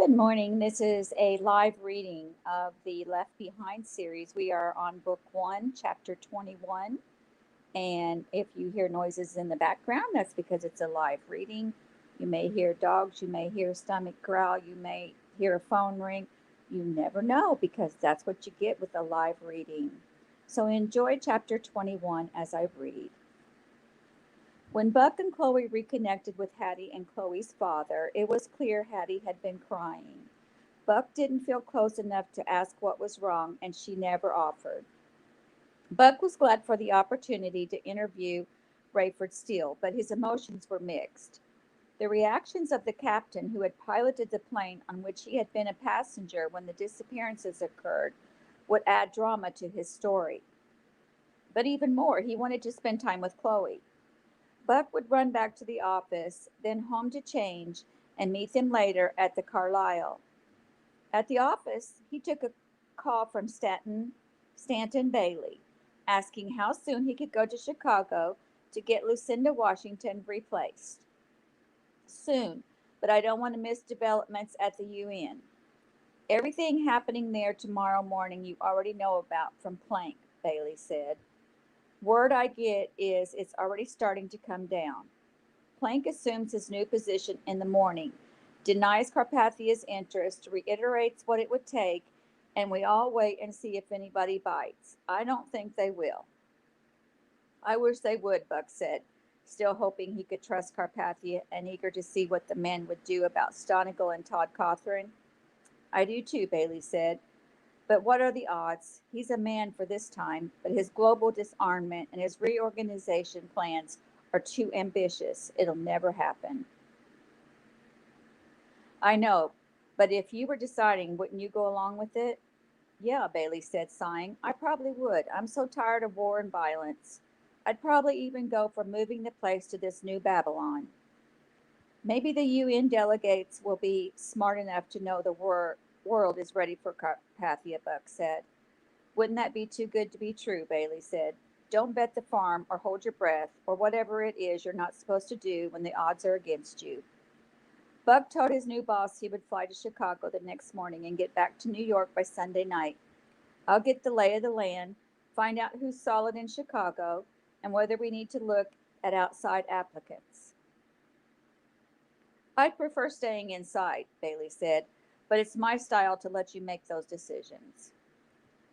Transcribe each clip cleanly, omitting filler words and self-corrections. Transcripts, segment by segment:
Good morning. This is a live reading of the Left Behind series. We are on book one, chapter 21. And if you hear noises in the background, that's because it's a live reading. You may hear dogs, you may hear a stomach growl, you may hear a phone ring. You never know because that's what you get with a live reading. So enjoy chapter 21 as I read. When Buck and Chloe reconnected with Hattie and Chloe's father, it was clear Hattie had been crying. Buck didn't feel close enough to ask what was wrong, and she never offered. Buck was glad for the opportunity to interview Rayford Steele, but his emotions were mixed. The reactions of the captain who had piloted the plane on which he had been a passenger when the disappearances occurred would add drama to his story. But even more, he wanted to spend time with Chloe. Buck would run back to the office, then home to change, and meet them later at the Carlisle. At the office, he took a call from Stanton Bailey, asking how soon he could go to Chicago to get Lucinda Washington replaced. Soon, but I don't want to miss developments at the UN. Everything happening there tomorrow morning you already know about from Plank, Bailey said. Word I get is it's already starting to come down. Plank assumes his new position in the morning, denies Carpathia's interest, reiterates what it would take, and we all wait and see if anybody bites. I don't think they will. I wish they would, Buck said, still hoping he could trust Carpathia and eager to see what the men would do about Stonigal and Todd Cawthorn. I do too, Bailey said. But what are the odds? He's a man for this time, but his global disarmament and his reorganization plans are too ambitious. It'll never happen. I know, but if you were deciding, wouldn't you go along with it? Yeah, Bailey said, sighing. I probably would. I'm so tired of war and violence. I'd probably even go for moving the place to this new Babylon. Maybe the UN delegates will be smart enough to know the world is ready for Carpathia, Buck said. Wouldn't that be too good to be true, Bailey said. Don't bet the farm or hold your breath or whatever it is you're not supposed to do when the odds are against you. Buck told his new boss he would fly to Chicago the next morning and get back to New York by Sunday night. I'll get the lay of the land, find out who's solid in Chicago, and whether we need to look at outside applicants. I'd prefer staying inside, Bailey said, but it's my style to let you make those decisions.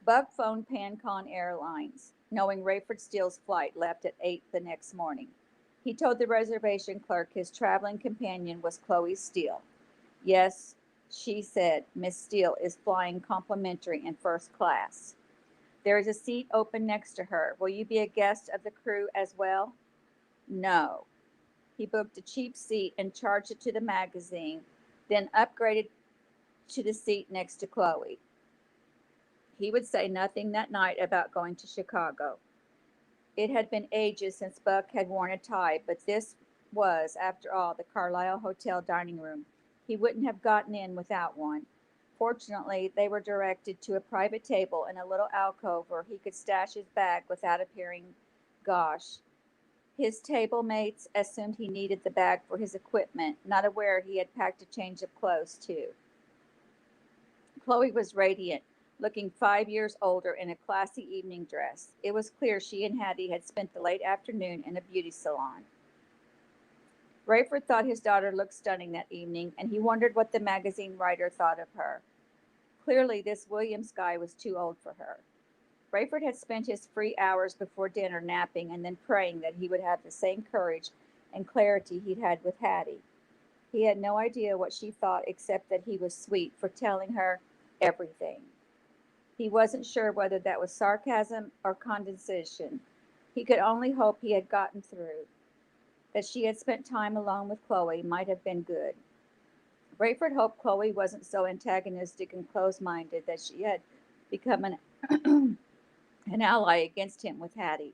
Buck phoned PanCon Airlines, knowing Rayford Steele's flight left at 8 the next morning. He told the reservation clerk his traveling companion was Chloe Steele. Yes, she said, Miss Steele is flying complimentary in first class. There is a seat open next to her. Will you be a guest of the crew as well? No. He booked a cheap seat and charged it to the magazine, then upgraded to the seat next to Chloe. He would say nothing that night about going to Chicago. It had been ages since Buck had worn a tie, but this was, after all, the Carlisle Hotel dining room. He wouldn't have gotten in without one. Fortunately, they were directed to a private table in a little alcove where he could stash his bag without appearing gauche. His table mates assumed he needed the bag for his equipment, not aware he had packed a change of clothes, too. Chloe was radiant, looking 5 years older in a classy evening dress. It was clear she and Hattie had spent the late afternoon in a beauty salon. Rayford thought his daughter looked stunning that evening, and he wondered what the magazine writer thought of her. Clearly, this Williams guy was too old for her. Rayford had spent his free hours before dinner napping and then praying that he would have the same courage and clarity he'd had with Hattie. He had no idea what she thought except that he was sweet for telling her everything. He wasn't sure whether that was sarcasm or condescension. He could only hope he had gotten through. That she had spent time alone with Chloe might have been good. Rayford hoped Chloe wasn't so antagonistic and close-minded that she had become an ally against him with Hattie.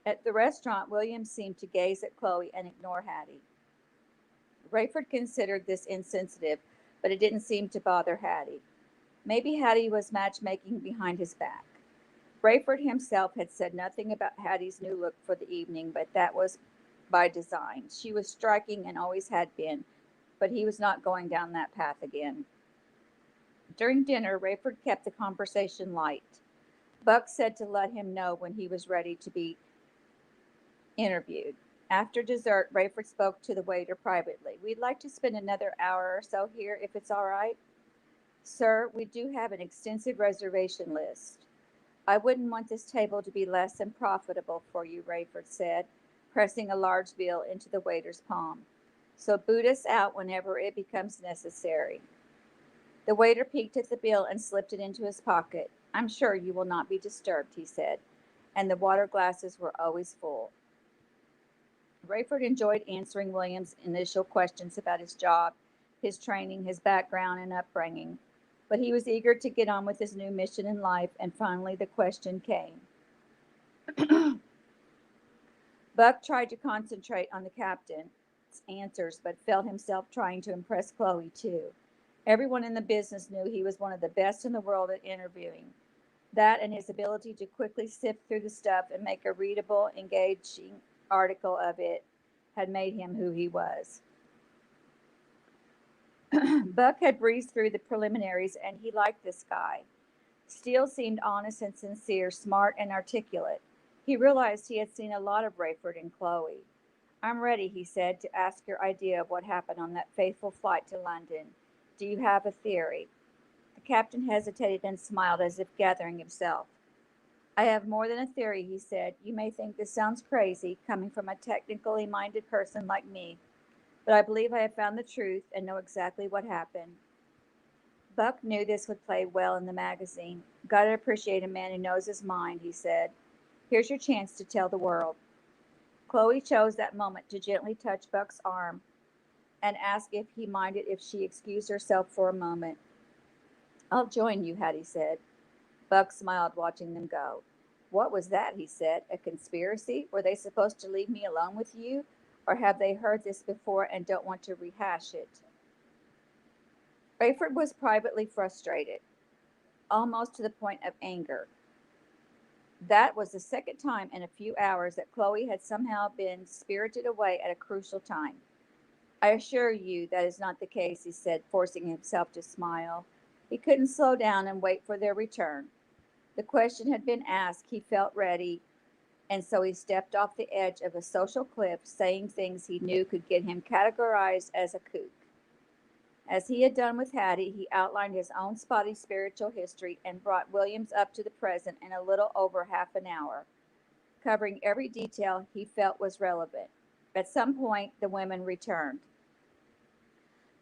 At the restaurant, William seemed to gaze at Chloe and ignore Hattie. Rayford considered this insensitive, but it didn't seem to bother Hattie. Maybe Hattie was matchmaking behind his back. Rayford himself had said nothing about Hattie's new look for the evening, but that was by design. She was striking and always had been, but he was not going down that path again. During dinner, Rayford kept the conversation light. Buck said to let him know when he was ready to be interviewed. After dessert, Rayford spoke to the waiter privately. "We'd like to spend another hour or so here, if it's all right." "Sir, we do have an extensive reservation list." "I wouldn't want this table to be less than profitable for you," Rayford said, pressing a large bill into the waiter's palm. "So boot us out whenever it becomes necessary." The waiter peeked at the bill and slipped it into his pocket. "I'm sure you will not be disturbed," he said, and the water glasses were always full. Rayford enjoyed answering William's initial questions about his job, his training, his background, and upbringing. But he was eager to get on with his new mission in life, and finally the question came. Buck tried to concentrate on the captain's answers, but felt himself trying to impress Chloe, too. Everyone in the business knew he was one of the best in the world at interviewing. That and his ability to quickly sift through the stuff and make a readable, engaging article of it had made him who he was. Buck had breezed through the preliminaries, and he liked this guy. Steele seemed honest and sincere, smart and articulate. He realized he had seen a lot of Rayford and Chloe. "I'm ready," he said, "to ask your idea of what happened on that fateful flight to London. Do you have a theory?" The captain hesitated and smiled as if gathering himself. "I have more than a theory," he said. "You may think this sounds crazy, coming from a technically minded person like me, but I believe I have found the truth and know exactly what happened." Buck knew this would play well in the magazine. "Gotta appreciate a man who knows his mind," he said. "Here's your chance to tell the world." Chloe chose that moment to gently touch Buck's arm and ask if he minded if she excused herself for a moment. "I'll join you," Hattie said. Buck smiled, watching them go. "What was that?" he said. "A conspiracy? Were they supposed to leave me alone with you? Or have they heard this before and don't want to rehash it?" Rayford was privately frustrated, almost to the point of anger. That was the second time in a few hours that Chloe had somehow been spirited away at a crucial time. "I assure you that is not the case," he said, forcing himself to smile. He couldn't slow down and wait for their return. The question had been asked, he felt ready, and so he stepped off the edge of a social cliff, saying things he knew could get him categorized as a kook. As he had done with Hattie, he outlined his own spotty spiritual history and brought Williams up to the present in a little over half an hour, covering every detail he felt was relevant. At some point, the women returned.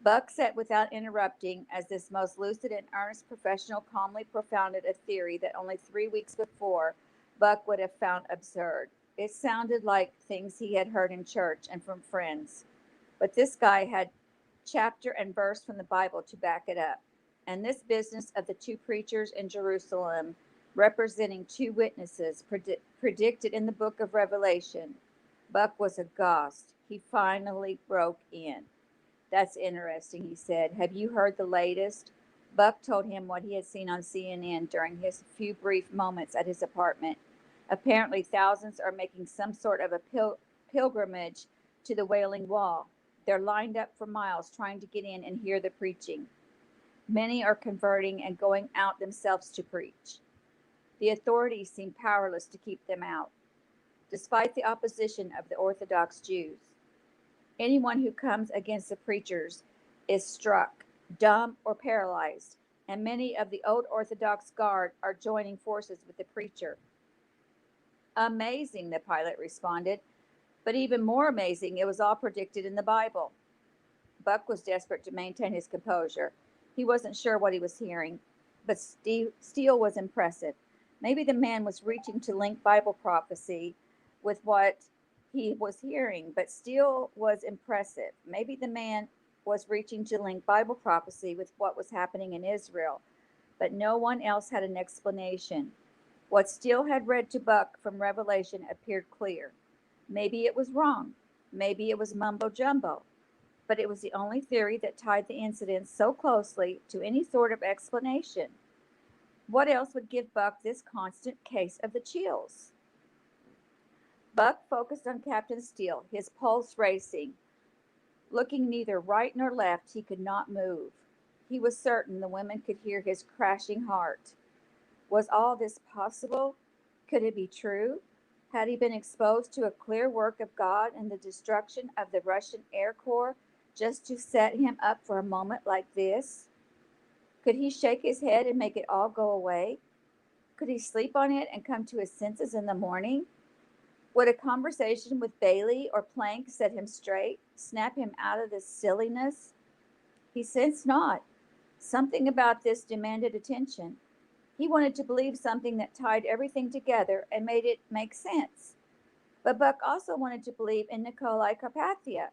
Buck sat without interrupting as this most lucid and earnest professional calmly propounded a theory that only 3 weeks before Buck would have found absurd. It sounded like things he had heard in church and from friends, but this guy had chapter and verse from the Bible to back it up. And this business of the two preachers in Jerusalem representing two witnesses predicted in the book of Revelation. Buck was aghast. He finally broke in. "That's interesting," he said. "Have you heard the latest?" Buck told him what he had seen on CNN during his few brief moments at his apartment. Apparently, thousands are making some sort of a pilgrimage to the Wailing Wall. They're lined up for miles trying to get in and hear the preaching. Many are converting and going out themselves to preach. The authorities seem powerless to keep them out, despite the opposition of the Orthodox Jews. Anyone who comes against the preachers is struck, dumb, or paralyzed, and many of the old Orthodox guard are joining forces with the preacher. "Amazing," the pilot responded. "But even more amazing, it was all predicted in the Bible." Buck was desperate to maintain his composure. He wasn't sure what he was hearing, but Steele was impressive. Maybe the man was reaching to link Bible prophecy with what he was hearing, but Steele was impressive. Maybe the man was reaching to link Bible prophecy with what was happening in Israel, but no one else had an explanation. What Steele had read to Buck from Revelation appeared clear. Maybe it was wrong. Maybe it was mumbo jumbo. But it was the only theory that tied the incidents so closely to any sort of explanation. What else would give Buck this constant case of the chills? Buck focused on Captain Steele, his pulse racing. Looking neither right nor left, he could not move. He was certain the women could hear his crashing heart. Was all this possible? Could it be true? Had he been exposed to a clear work of God in the destruction of the Russian Air Corps just to set him up for a moment like this? Could he shake his head and make it all go away? Could he sleep on it and come to his senses in the morning? Would a conversation with Bailey or Plank set him straight, snap him out of this silliness? He sensed not. Something about this demanded attention. He wanted to believe something that tied everything together and made it make sense. But Buck also wanted to believe in Nikolai Carpathia.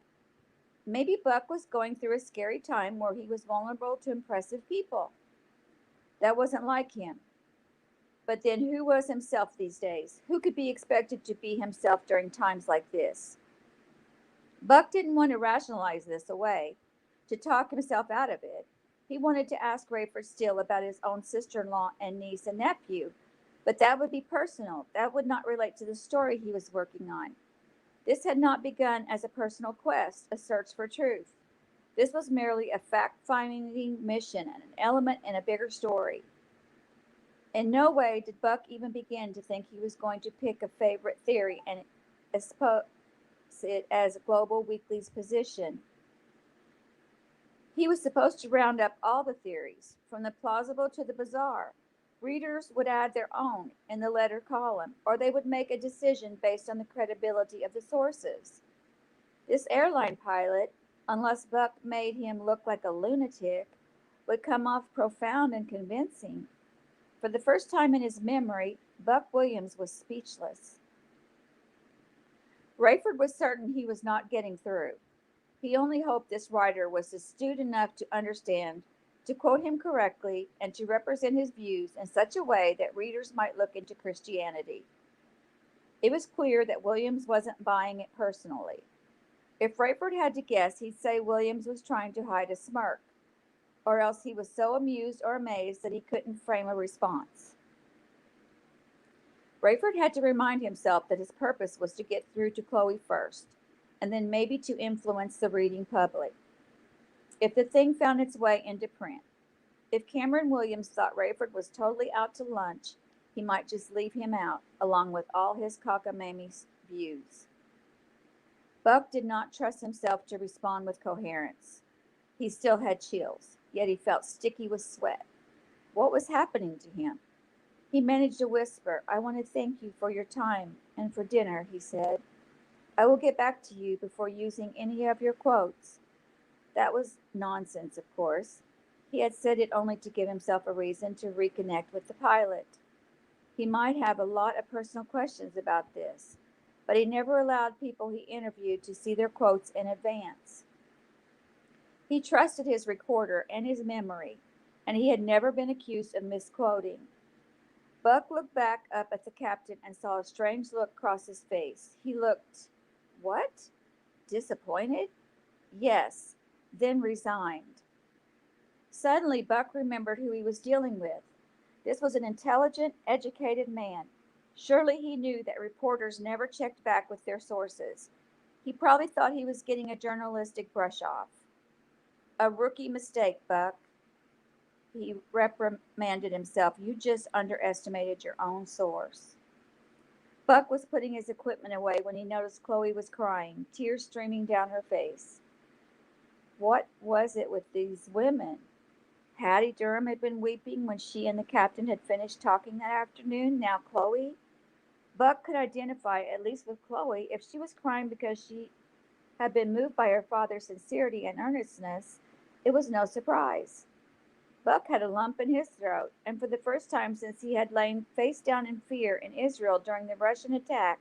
Maybe Buck was going through a scary time where he was vulnerable to impressive people. That wasn't like him. But then who was himself these days? Who could be expected to be himself during times like this? Buck didn't want to rationalize this away, to talk himself out of it. He wanted to ask Rayford Steele about his own sister-in-law and niece and nephew, but that would be personal. That would not relate to the story he was working on. This had not begun as a personal quest, a search for truth. This was merely a fact-finding mission and an element in a bigger story. In no way did Buck even begin to think he was going to pick a favorite theory and expose it as Global Weekly's position. He was supposed to round up all the theories, from the plausible to the bizarre. Readers would add their own in the letter column, or they would make a decision based on the credibility of the sources. This airline pilot, unless Buck made him look like a lunatic, would come off profound and convincing. For the first time in his memory, Buck Williams was speechless. Rayford was certain he was not getting through. He only hoped this writer was astute enough to understand, to quote him correctly, and to represent his views in such a way that readers might look into Christianity. It was clear that Williams wasn't buying it personally. If Rayford had to guess, he'd say Williams was trying to hide a smirk, or else he was so amused or amazed that he couldn't frame a response. Rayford had to remind himself that his purpose was to get through to Chloe first, and then maybe to influence the reading public. If the thing found its way into print, if Cameron Williams thought Rayford was totally out to lunch, he might just leave him out, along with all his cockamamie views. Buck did not trust himself to respond with coherence. He still had chills, yet he felt sticky with sweat. What was happening to him? He managed a whisper. "I want to thank you for your time and for dinner," he said. "I will get back to you before using any of your quotes." That was nonsense, of course. He had said it only to give himself a reason to reconnect with the pilot. He might have a lot of personal questions about this, but he never allowed people he interviewed to see their quotes in advance. He trusted his recorder and his memory, and he had never been accused of misquoting. Buck looked back up at the captain and saw a strange look cross his face. He looked, what? Disappointed? Yes, then resigned. Suddenly, Buck remembered who he was dealing with. This was an intelligent, educated man. Surely he knew that reporters never checked back with their sources. He probably thought he was getting a journalistic brush off. A rookie mistake, Buck. He reprimanded himself. You just underestimated your own source. Buck was putting his equipment away when he noticed Chloe was crying, tears streaming down her face. What was it with these women? Hattie Durham had been weeping when she and the captain had finished talking that afternoon. Now Chloe? Buck could identify, at least with Chloe, if she was crying because she had been moved by her father's sincerity and earnestness. It was no surprise. Buck had a lump in his throat, and for the first time since he had lain face down in fear in Israel during the Russian attack,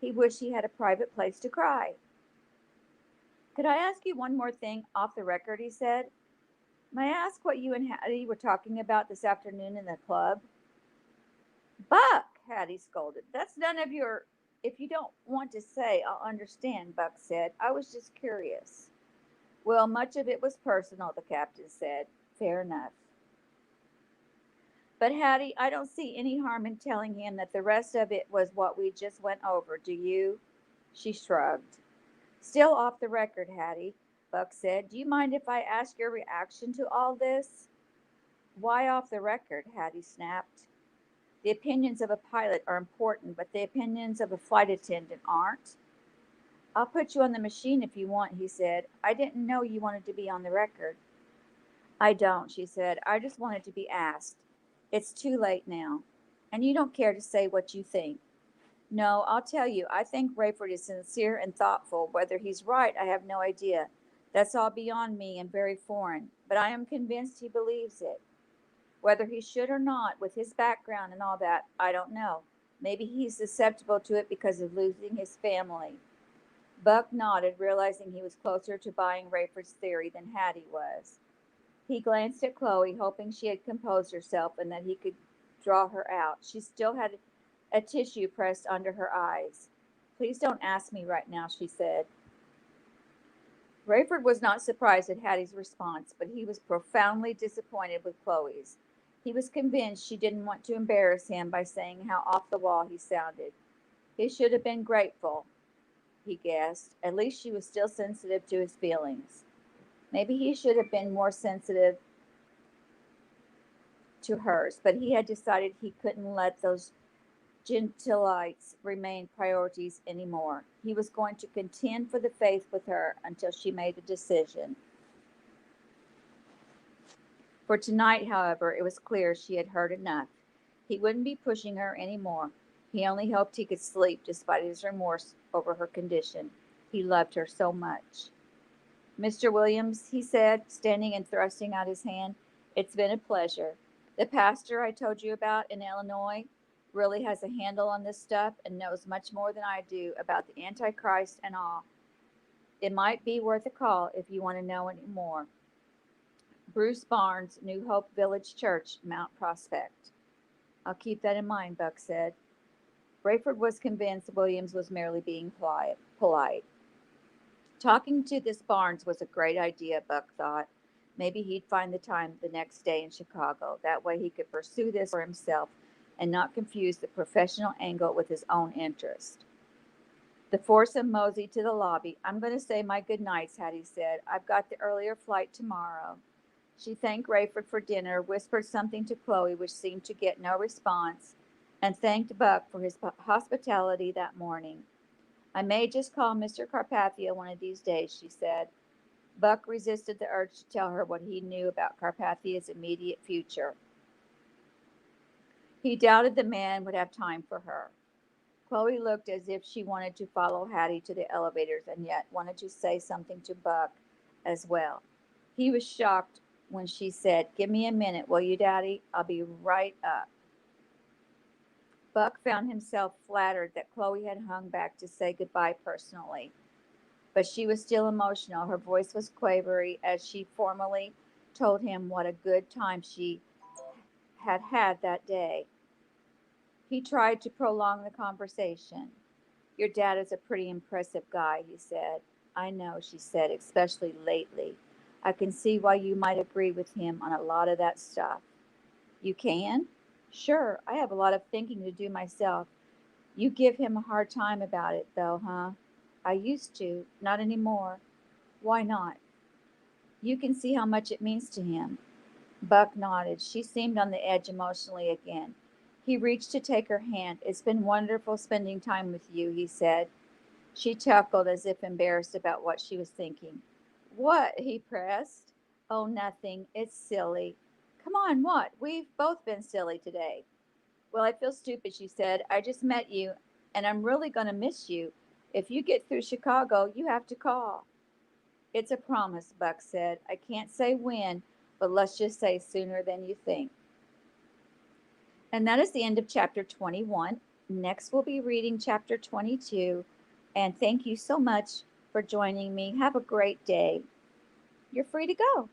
he wished he had a private place to cry. "Could I ask you one more thing off the record?" he said. "May I ask what you and Hattie were talking about this afternoon in the club?" "Buck," Hattie scolded, "that's none of your—" "If you don't want to say, I'll understand," Buck said. "I was just curious." "Well, much of it was personal," the captain said. "Fair enough." "But Hattie, I don't see any harm in telling him that the rest of it was what we just went over, do you?" She shrugged. "Still off the record, Hattie. Buck said. Do you mind if I ask your reaction to all this? Why off the record? Hattie snapped. The opinions of a pilot are important, but the opinions of a flight attendant aren't. I'll put you on the machine if you want, he said. I didn't know you wanted to be on the record. I don't, she said. I just wanted to be asked. It's too late now. And you don't care to say what you think. No, I'll tell you, I think Rayford is sincere and thoughtful. Whether he's right, I have no idea. That's all beyond me and very foreign. But I am convinced he believes it. Whether he should or not, with his background and all that, I don't know. Maybe he's susceptible to it because of losing his family. Buck nodded, realizing he was closer to buying Rayford's theory than Hattie was. He glanced at Chloe, hoping she had composed herself and that he could draw her out. She still had a tissue pressed under her eyes. Please don't ask me right now, she said. Rayford was not surprised at Hattie's response, but he was profoundly disappointed with Chloe's. He was convinced she didn't want to embarrass him by saying how off the wall he sounded. He should have been grateful, he guessed. At least she was still sensitive to his feelings. Maybe he should have been more sensitive to hers, but he had decided he couldn't let those Gentilites remain priorities anymore. He was going to contend for the faith with her until she made a decision. For tonight, however, it was clear she had heard enough. He wouldn't be pushing her any more. He only hoped he could sleep despite his remorse over her condition. He loved her so much. Mr. Williams, he said, standing and thrusting out his hand, it's been a pleasure. The pastor I told you about in Illinois really has a handle on this stuff and knows much more than I do about the Antichrist and all. It might be worth a call if you want to know any more. Bruce Barnes, New Hope Village Church, Mount Prospect. I'll keep that in mind, Buck said. Rayford was convinced Williams was merely being polite. Talking to this Barnes was a great idea, Buck thought. Maybe he'd find the time the next day in Chicago. That way he could pursue this for himself and not confuse the professional angle with his own interest. The foursome moseyed to the lobby. I'm going to say my good nights, Hattie said. I've got the earlier flight tomorrow. She thanked Rayford for dinner, whispered something to Chloe, which seemed to get no response, and thanked Buck for his hospitality that morning. I may just call Mr. Carpathia one of these days, she said. Buck resisted the urge to tell her what he knew about Carpathia's immediate future. He doubted the man would have time for her. Chloe looked as if she wanted to follow Hattie to the elevators and yet wanted to say something to Buck as well. He was shocked when she said, Give me a minute, will you, Daddy? I'll be right up. Buck found himself flattered that Chloe had hung back to say goodbye personally. But she was still emotional. Her voice was quavery as she formally told him what a good time she had had that day. He tried to prolong the conversation. Your dad is a pretty impressive guy, he said. I know, she said, especially lately. I can see why you might agree with him on a lot of that stuff. You can? Sure, I have a lot of thinking to do myself. You give him a hard time about it, though, huh? I used to, not anymore. Why not? You can see how much it means to him. Buck nodded. She seemed on the edge emotionally again. He reached to take her hand. It's been wonderful spending time with you, he said. She chuckled as if embarrassed about what she was thinking. What? He pressed. Oh, nothing. It's silly. Come on, what? We've both been silly today. Well, I feel stupid, she said. I just met you, and I'm really going to miss you. If you get through Chicago, you have to call. It's a promise, Buck said. I can't say when, but let's just say sooner than you think. And that is the end of chapter 21. Next, we'll be reading chapter 22. And thank you so much for joining me. Have a great day. You're free to go.